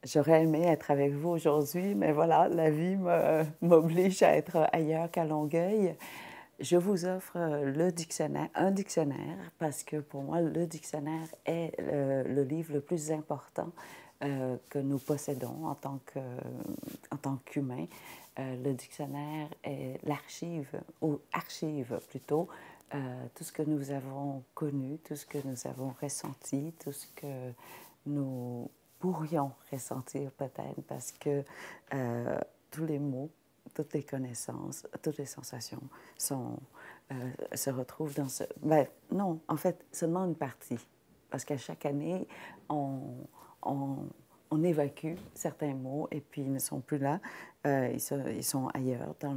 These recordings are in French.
J'aurais aimé être avec vous aujourd'hui, mais voilà, la vie m'oblige à être ailleurs qu'à Longueuil. Je vous offre le dictionnaire, un dictionnaire, parce que pour moi, le dictionnaire est le livre le plus important que nous possédons en tant qu'humains. Le dictionnaire est l'archive, ou archive plutôt, tout ce que nous avons connu, tout ce que nous avons ressenti, tout ce que nous pourrions ressentir peut-être, parce que tous les mots, toutes les connaissances, toutes les sensations se retrouvent dans ce... Ben, non, en fait, seulement une partie. Parce qu'à chaque année, on, on évacue certains mots et puis ils ne sont plus là. Ils sont ailleurs dans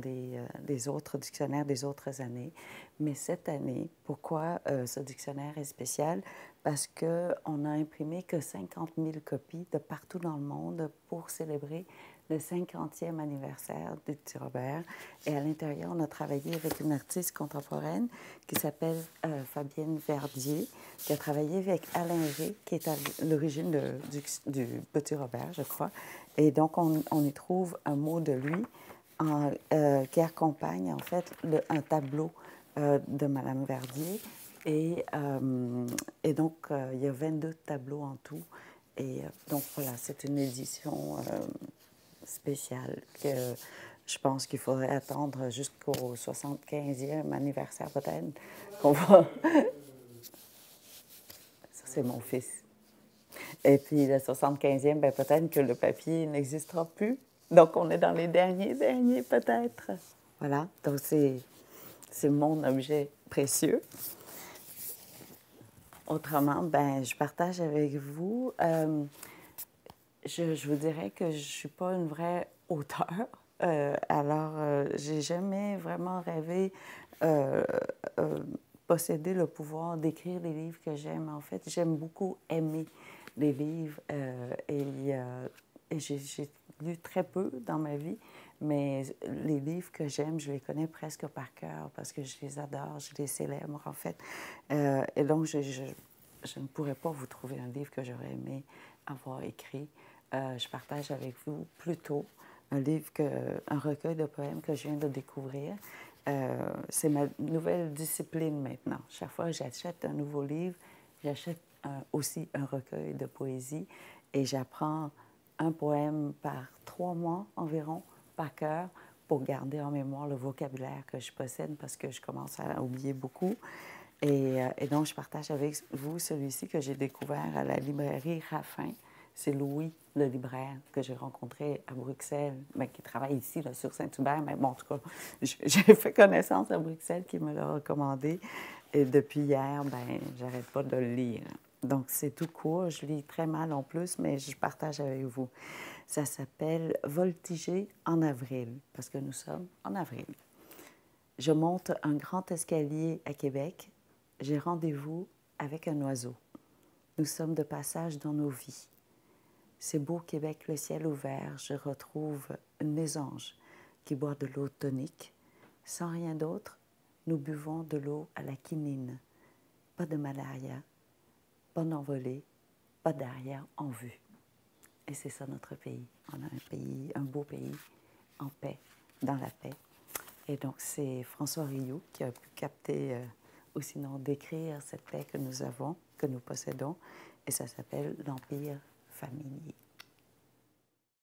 les autres dictionnaires des autres années. Mais cette année, pourquoi ce dictionnaire est spécial? Parce qu'on n'a imprimé que 50 000 copies de partout dans le monde pour célébrer le 50e anniversaire du Petit Robert. Et à l'intérieur, on a travaillé avec une artiste contemporaine qui s'appelle Fabienne Verdier, qui a travaillé avec Alain Ré, qui est à l'origine du Petit Robert, je crois. Et donc, on y trouve un mot de lui qui accompagne, en fait, un tableau de Madame Verdier. Et donc, il y a 22 tableaux en tout. Et donc, voilà, c'est une édition spéciale que je pense qu'il faudrait attendre jusqu'au 75e anniversaire peut-être qu'on va... Ça, c'est mon fils. Et puis le 75e, ben, peut-être que le papier n'existera plus. Donc, on est dans les derniers peut-être. Voilà, donc c'est mon objet précieux. Autrement, ben, je partage avec vous. Je vous dirais que je ne suis pas une vraie auteure. J'ai jamais vraiment rêvé euh, euh, posséder le pouvoir d'écrire les livres que j'aime. En fait, j'aime beaucoup aimer les livres et j'ai lu très peu dans ma vie, mais les livres que j'aime, je les connais presque par cœur parce que je les adore, je les célèbre, en fait. Et donc, je ne pourrais pas vous trouver un livre que j'aurais aimé avoir écrit. Je partage avec vous plutôt un recueil de poèmes que je viens de découvrir. C'est ma nouvelle discipline maintenant. Chaque fois que j'achète un nouveau livre, j'achète aussi un recueil de poésie et j'apprends un poème par 3 mois environ, par cœur, pour garder en mémoire le vocabulaire que je possède parce que je commence à oublier beaucoup. Et donc, je partage avec vous celui-ci que j'ai découvert à la librairie Raffin. C'est Louis, le libraire, que j'ai rencontré à Bruxelles, mais qui travaille ici, là, sur Saint-Hubert. Mais bon, en tout cas, j'ai fait connaissance à Bruxelles, qui me l'a recommandé. Et depuis hier, ben, j'arrête pas de le lire. Donc, c'est tout court. Je lis très mal en plus, mais je partage avec vous. Ça s'appelle Voltiger en avril, parce que nous sommes en avril. Je monte un grand escalier à Québec. J'ai rendez-vous avec un oiseau. Nous sommes de passage dans nos vies. C'est beau Québec, le ciel ouvert, je retrouve une mésange qui boit de l'eau tonique. Sans rien d'autre, nous buvons de l'eau à la quinine. Pas de malaria, pas d'envolée, pas d'arrière en vue. Et c'est ça notre pays. On a un pays, un beau pays, en paix, dans la paix. Et donc c'est François Rioux qui a pu capter ou sinon décrire cette paix que nous avons, que nous possédons, et ça s'appelle l'Empire familier.